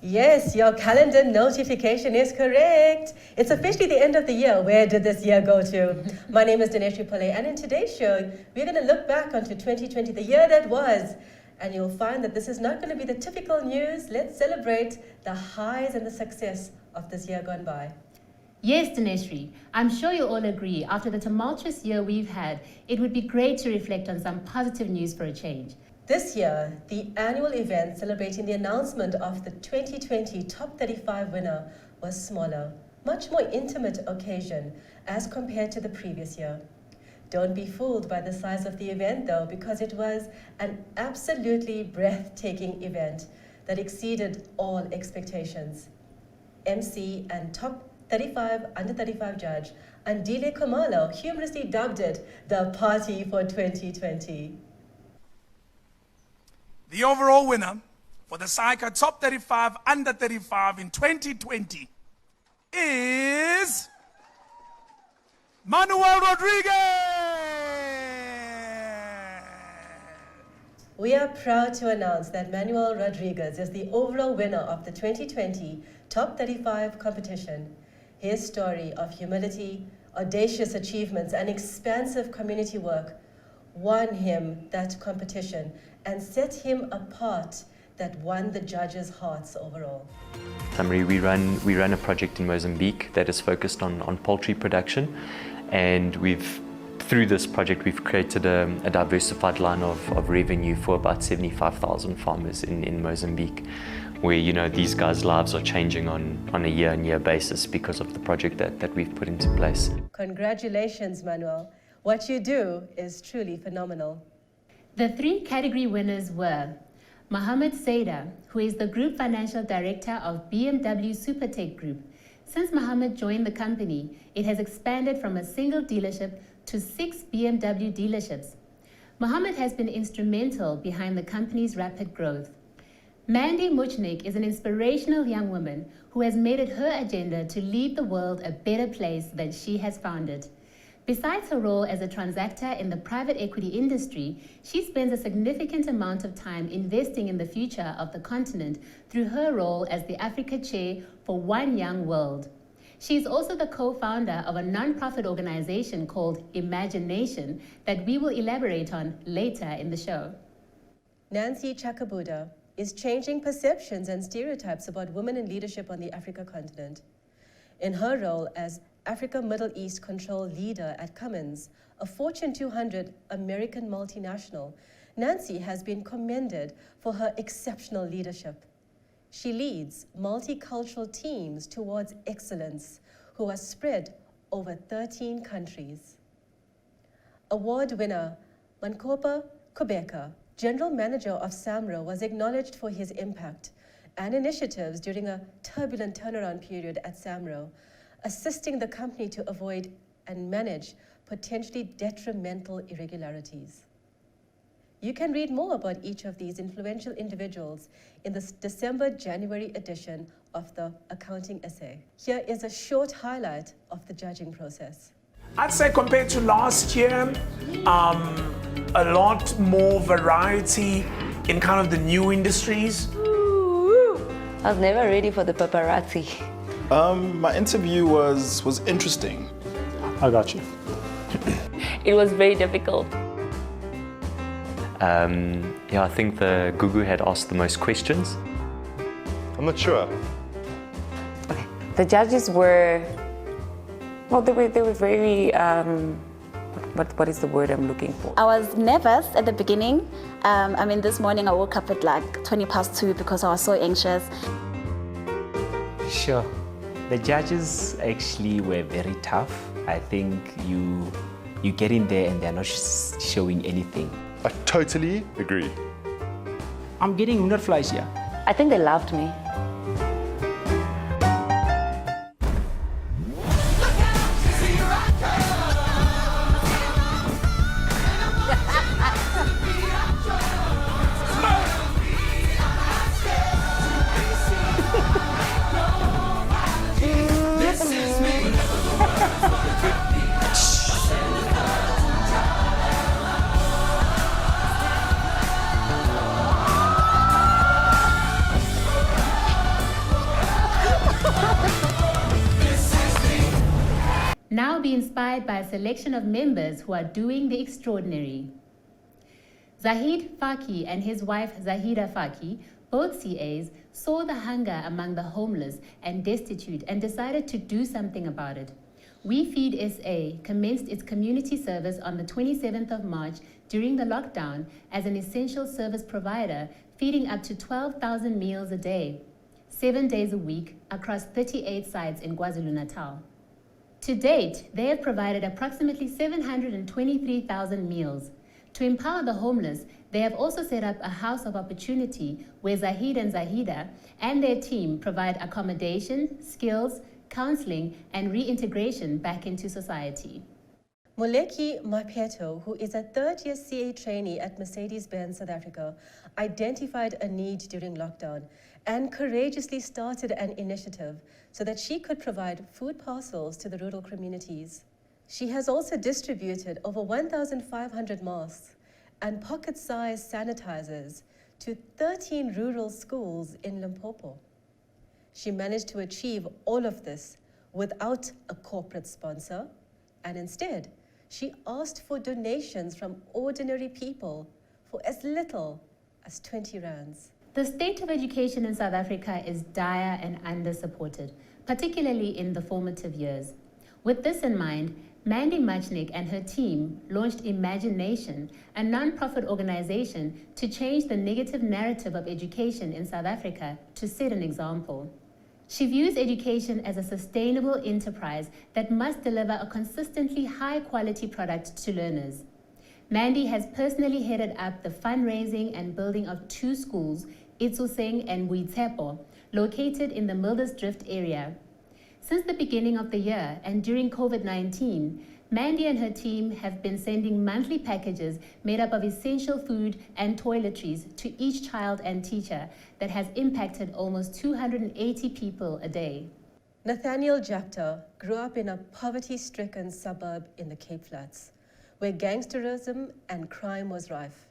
Yes, your calendar notification is correct. It's officially the end of the year. Where did this year go to? My name is Dinesh Pillay, and in today's show, we're going to look back onto 2020, the year that was. And you'll find that this is not going to be the typical news. Let's celebrate the highs and the success of this year gone by. Yes, Dineshri, I'm sure you'll all agree, after the tumultuous year we've had, it would be great to reflect on some positive news for a change. This year, the annual event celebrating the announcement of the 2020 Top 35 winner was smaller, much more intimate occasion as compared to the previous year. Don't be fooled by the size of the event though, because it was an absolutely breathtaking event that exceeded all expectations. MC and Top 35 Under 35 judge Andile Khumalo humorously dubbed it the party for 2020. The overall winner for the SAICA Top 35 Under 35 in 2020 is Manuel Rodriguez. We are proud to announce that Manuel Rodriguez is the overall winner of the 2020 Top 35 competition. His story of humility, audacious achievements, and expansive community work won him that competition and set him apart that won the judges' hearts overall. Summary, we run a project in Mozambique that is focused on poultry production, and through this project we've created a diversified line of revenue for about 75,000 farmers in Mozambique, where these guys' lives are changing on a year-on-year basis because of the project that we've put into place. Congratulations, Manuel. What you do is truly phenomenal. The three category winners were Mohammed Saida, who is the Group Financial Director of BMW Supertech Group. Since Mohammed joined the company, it has expanded from a single dealership to 6 BMW dealerships. Mohammed has been instrumental behind the company's rapid growth. Mandy Muchnik is an inspirational young woman who has made it her agenda to leave the world a better place than she has found it. Besides her role as a transactor in the private equity industry, she spends a significant amount of time investing in the future of the continent through her role as the Africa Chair for One Young World. She is also the co-founder of a non-profit organization called Imagination that we will elaborate on later in the show. Nancy Chakabuda is changing perceptions and stereotypes about women in leadership on the Africa continent. In her role as Africa Middle East Control Leader at Cummins, a Fortune 200 American multinational, Nancy has been commended for her exceptional leadership. She leads multicultural teams towards excellence who are spread over 13 countries. Award winner Mankopa Kobeka, General Manager of SAMRO, was acknowledged for his impact and initiatives during a turbulent turnaround period at SAMRO, assisting the company to avoid and manage potentially detrimental irregularities. You can read more about each of these influential individuals in the December-January edition of the Accounting Essay. Here is a short highlight of the judging process. I'd say compared to last year, a lot more variety in kind of the new industries. I was never ready for the paparazzi. My interview was interesting. I got you. It was very difficult. I think the Gugu had asked the most questions. I'm not sure. Okay. The judges were, well, they were very, what is the word I'm looking for? I was nervous at the beginning. This morning I woke up at like 2:20 because I was so anxious. Sure. The judges actually were very tough. I think you get in there and they're not showing anything. I totally agree. I'm getting Hunderfleisch here. I think they loved me. inspired by a selection of members who are doing the extraordinary. Zahid Faki and his wife Zahida Faki, both CAs, saw the hunger among the homeless and destitute and decided to do something about it. We Feed SA commenced its community service on the 27th of March during the lockdown as an essential service provider, feeding up to 12,000 meals a day, 7 days a week, across 38 sites in KwaZulu-Natal. To date, they have provided approximately 723,000 meals. To empower the homeless, they have also set up a house of opportunity where Zahid and Zahida and their team provide accommodation, skills, counseling, and reintegration back into society. Moleki Mapeto, who is a third-year CA trainee at Mercedes-Benz South Africa, identified a need during lockdown and courageously started an initiative so that she could provide food parcels to the rural communities. She has also distributed over 1,500 masks and pocket-sized sanitizers to 13 rural schools in Limpopo. She managed to achieve all of this without a corporate sponsor, and instead, she asked for donations from ordinary people for as little as 20 rands. The state of education in South Africa is dire and under-supported, particularly in the formative years. With this in mind, Mandy Machnik and her team launched Imagination, a non-profit organization to change the negative narrative of education in South Africa to set an example. She views education as a sustainable enterprise that must deliver a consistently high-quality product to learners. Mandy has personally headed up the fundraising and building of 2 schools, Itsoseng and Buitsepo, located in the Mildersdrift area. Since the beginning of the year and during COVID-19, Mandy and her team have been sending monthly packages made up of essential food and toiletries to each child and teacher that has impacted almost 280 people a day. Nathaniel Japta grew up in a poverty-stricken suburb in the Cape Flats, where gangsterism and crime was rife.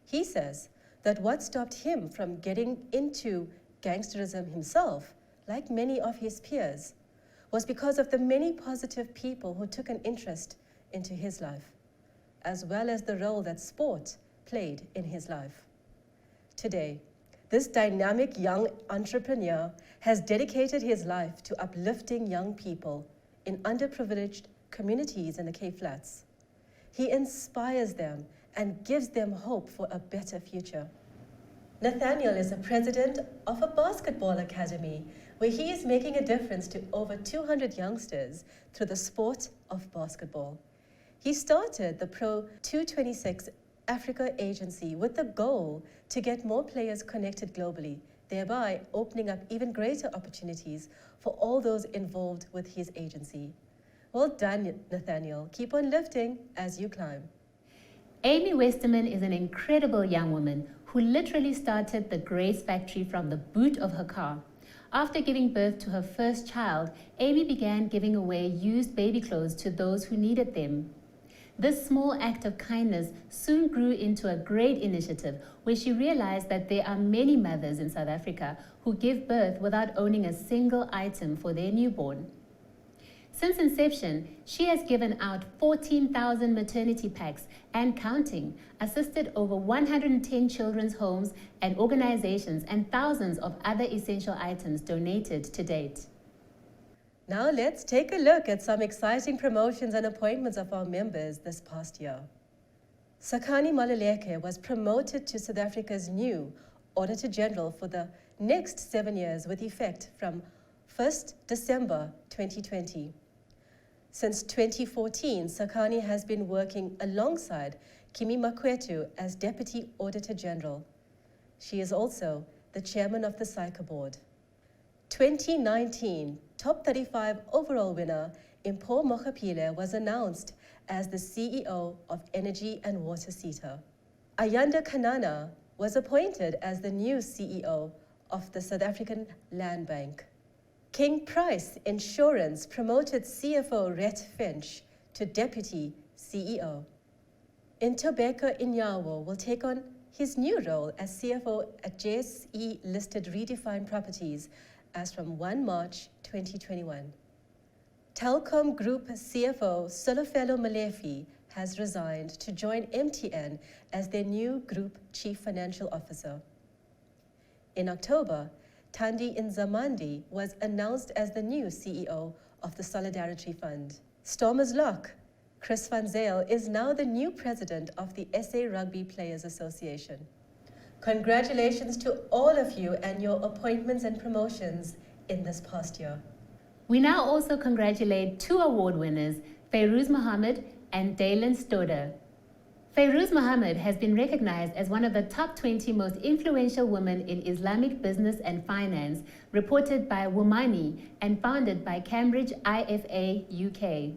He says that what stopped him from getting into gangsterism himself, like many of his peers, was because of the many positive people who took an interest into his life, as well as the role that sport played in his life. Today, this dynamic young entrepreneur has dedicated his life to uplifting young people in underprivileged communities in the Cape Flats. He inspires them and gives them hope for a better future. Nathaniel is the president of a basketball academy where he is making a difference to over 200 youngsters through the sport of basketball. He started the Pro 226 Africa agency with the goal to get more players connected globally, thereby opening up even greater opportunities for all those involved with his agency. Well done, Nathaniel. Keep on lifting as you climb. Amy Westerman is an incredible young woman who literally started the Grace Factory from the boot of her car. After giving birth to her first child, Amy began giving away used baby clothes to those who needed them. This small act of kindness soon grew into a great initiative where she realized that there are many mothers in South Africa who give birth without owning a single item for their newborn. Since inception, she has given out 14,000 maternity packs and counting, assisted over 110 children's homes and organizations, and thousands of other essential items donated to date. Now let's take a look at some exciting promotions and appointments of our members this past year. Sakani Maluleke was promoted to South Africa's new Auditor General for the next 7 years with effect from 1st December 2020. Since 2014, Sakani has been working alongside Kimi Makwetu as Deputy Auditor General. She is also the chairman of the SAICA board. 2019 Top 35 overall winner Impho Mokgapile was announced as the CEO of Energy and Water SETA. Ayanda Kanana was appointed as the new CEO of the South African Land Bank. King Price Insurance promoted CFO Rhett Finch to Deputy CEO. Ntobeko Inyawo will take on his new role as CFO at JSE-listed Redefined Properties as from 1 March 2021. Telkom Group CFO Solofelo Malefi has resigned to join MTN as their new Group Chief Financial Officer. In October, Thandi Nzamandi was announced as the new CEO of the Solidarity Fund. Stormers Lock, Chris van Zyl, is now the new president of the SA Rugby Players Association. Congratulations to all of you and your appointments and promotions in this past year. We now also congratulate two award winners, Fairouz Mohammed and Dalen Stoder. Fairouz Mohammed has been recognized as one of the top 20 most influential women in Islamic business and finance, reported by Womani and founded by Cambridge IFA UK.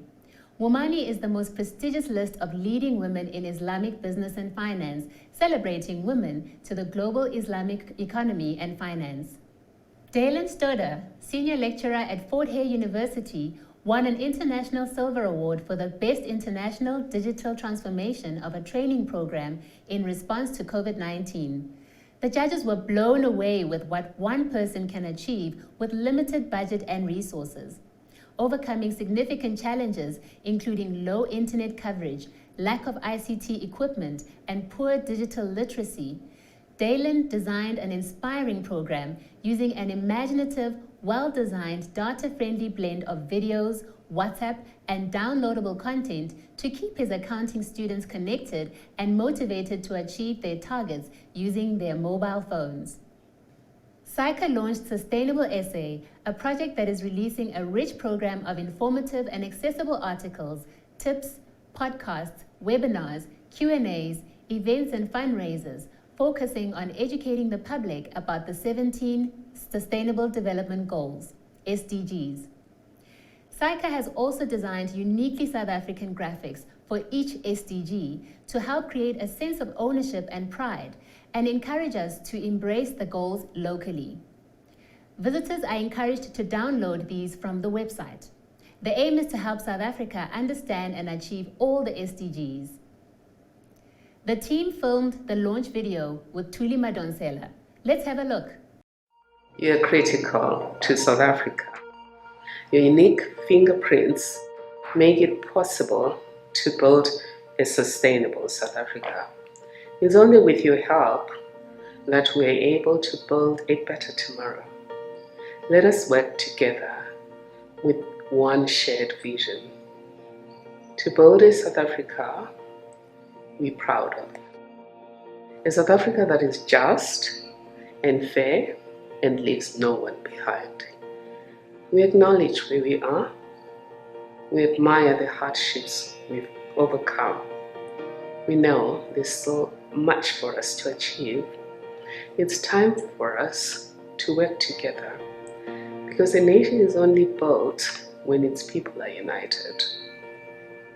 Womani is the most prestigious list of leading women in Islamic business and finance, celebrating women to the global Islamic economy and finance. Dalen Stoder, senior lecturer at Fort Hare University, won an International Silver Award for the Best International Digital Transformation of a Training Program in response to COVID-19. The judges were blown away with what one person can achieve with limited budget and resources. Overcoming significant challenges, including low internet coverage, lack of ICT equipment, and poor digital literacy, Dalen designed an inspiring program using an imaginative, well-designed, data-friendly blend of videos, WhatsApp, and downloadable content to keep his accounting students connected and motivated to achieve their targets using their mobile phones. SAICA launched Sustainable SA, a project that is releasing a rich program of informative and accessible articles, tips, podcasts, webinars, Q&As, events and fundraisers, focusing on educating the public about the 17 Sustainable Development Goals, SDGs. SAICA has also designed uniquely South African graphics for each SDG to help create a sense of ownership and pride and encourage us to embrace the goals locally. Visitors are encouraged to download these from the website. The aim is to help South Africa understand and achieve all the SDGs. The team filmed the launch video with Thuli Madonsela. Let's have a look. You're critical to South Africa. Your unique fingerprints make it possible to build a sustainable South Africa. It's only with your help that we are able to build a better tomorrow. Let us work together with one shared vision to build a South Africa we're proud of. A South Africa that is just and fair and leaves no one behind. We acknowledge where we are. We admire the hardships we've overcome. We know there's still much for us to achieve. It's time for us to work together because a nation is only built when its people are united,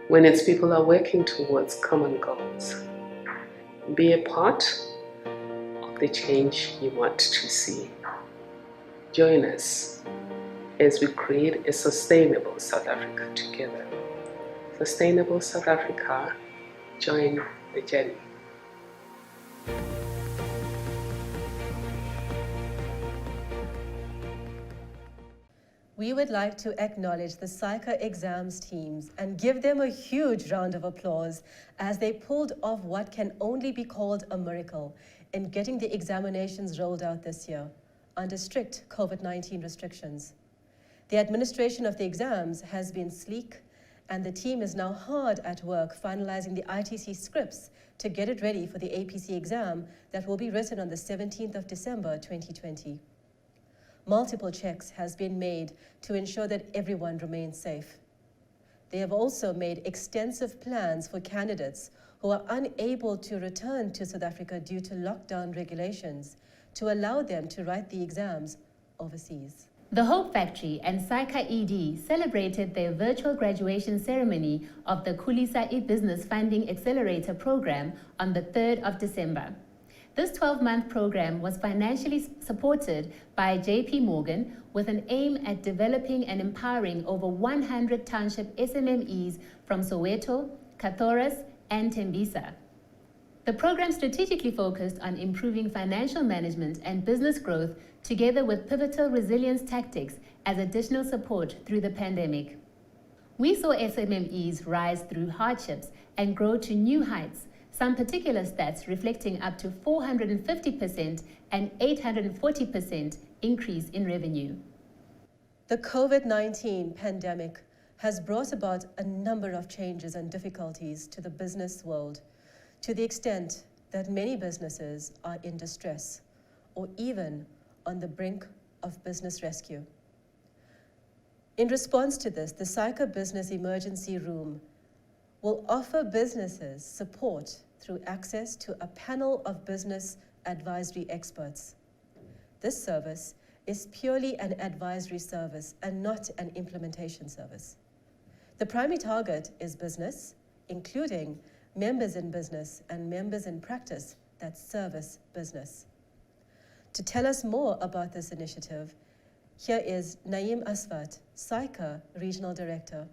when its people are working towards common goals. Be a part of the change you want to see. Join us as we create a sustainable South Africa together. Sustainable South Africa, join the journey. We would like to acknowledge the SAICA exams teams and give them a huge round of applause as they pulled off what can only be called a miracle in getting the examinations rolled out this year under strict COVID-19 restrictions. The administration of the exams has been sleek, and the team is now hard at work finalizing the ITC scripts to get it ready for the APC exam that will be written on the 17th of December 2020. Multiple checks has been made to ensure that everyone remains safe. They have also made extensive plans for candidates who are unable to return to South Africa due to lockdown regulations to allow them to write the exams overseas. The Hope Factory and SAICA ED celebrated their virtual graduation ceremony of the Khulisa e-Business Funding Accelerator program on the 3rd of December. This 12-month program was financially supported by JP Morgan with an aim at developing and empowering over 100 township SMMEs from Soweto, Kathoras, and Tembisa. The program strategically focused on improving financial management and business growth together with pivotal resilience tactics as additional support through the pandemic. We saw SMMEs rise through hardships and grow to new heights, some particular stats reflecting up to 450% and 840% increase in revenue. The COVID-19 pandemic has brought about a number of changes and difficulties to the business world, to the extent that many businesses are in distress or even on the brink of business rescue. In response to this, the SAICA Business Emergency Room will offer businesses support through access to a panel of business advisory experts. This service is purely an advisory service and not an implementation service. The primary target is business, including members in business and members in practice that service business. To tell us more about this initiative, here is Naeem Aswat, SAICA Regional Director.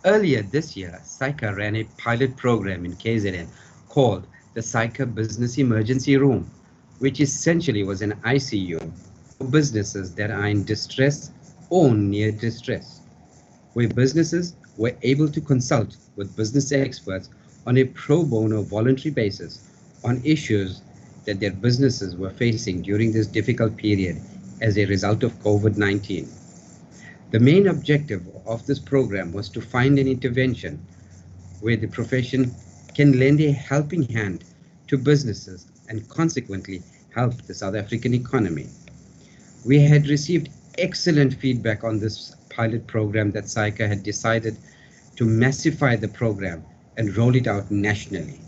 Earlier this year, SAICA ran a pilot program in KZN called the SAICA Business Emergency Room, which essentially was an ICU for businesses that are in distress or near distress, where businesses were able to consult with business experts on a pro bono voluntary basis on issues that their businesses were facing during this difficult period as a result of COVID-19. The main objective of this program was to find an intervention where the profession can lend a helping hand to businesses and consequently help the South African economy. We had received excellent feedback on this pilot program that SAICA had decided to massify the program and roll it out nationally.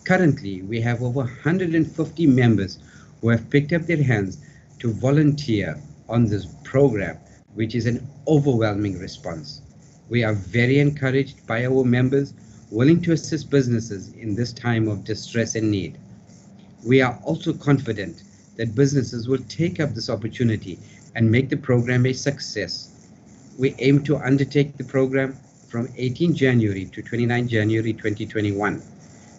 Currently, we have over 150 members who have picked up their hands to volunteer on this program, which is an overwhelming response. We are very encouraged by our members willing to assist businesses in this time of distress and need. We are also confident that businesses will take up this opportunity and make the program a success. We aim to undertake the program from 18 January to 29 January 2021.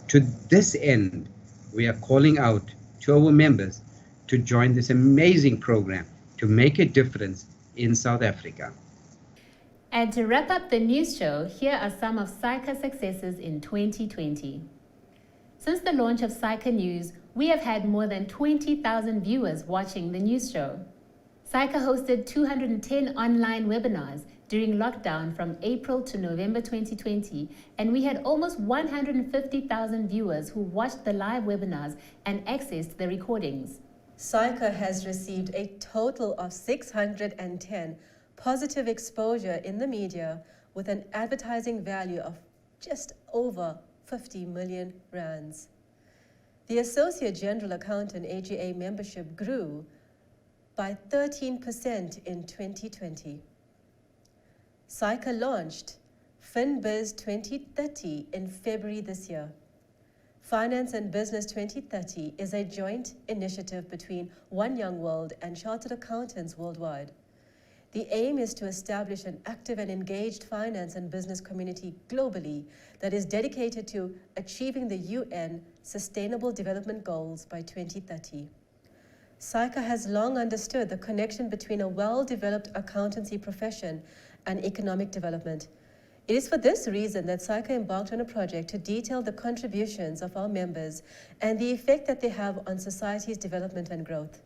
To this end, we are calling out to our members to join this amazing program to make a difference in South Africa. And to wrap up the news show, here are some of SAICA's successes in 2020. Since the launch of SAICA News, we have had more than 20,000 viewers watching the news show. SAICA hosted 210 online webinars during lockdown from April to November 2020, and we had almost 150,000 viewers who watched the live webinars and accessed the recordings. SAICA has received a total of 610 positive exposure in the media with an advertising value of just over 50 million rands. The Associate General Accountant AGA membership grew by 13% in 2020. SAICA launched FinBiz 2030 in February this year. Finance and Business 2030 is a joint initiative between One Young World and Chartered Accountants Worldwide. The aim is to establish an active and engaged finance and business community globally that is dedicated to achieving the UN Sustainable Development Goals by 2030. SAICA has long understood the connection between a well-developed accountancy profession and economic development. It is for this reason that SAICA embarked on a project to detail the contributions of our members and the effect that they have on society's development and growth.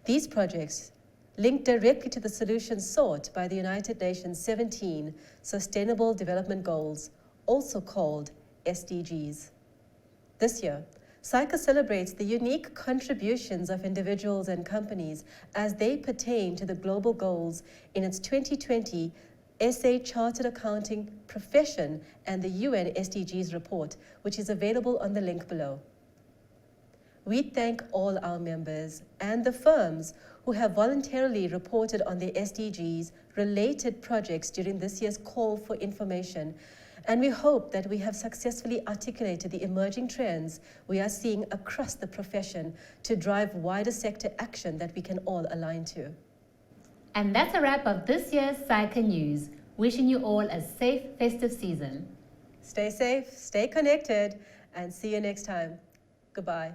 These projects link directly to the solutions sought by the United Nations 17 Sustainable Development Goals, also called SDGs. This year, SAICA celebrates the unique contributions of individuals and companies as they pertain to the global goals in its 2020 SA Chartered Accounting Profession and the UN SDGs report, which is available on the link below. We thank all our members and the firms who have voluntarily reported on their SDGs related projects during this year's call for information, and we hope that we have successfully articulated the emerging trends we are seeing across the profession to drive wider sector action that we can all align to. And that's a wrap of this year's SAICA News. Wishing you all a safe festive season. Stay safe, stay connected, and see you next time. Goodbye.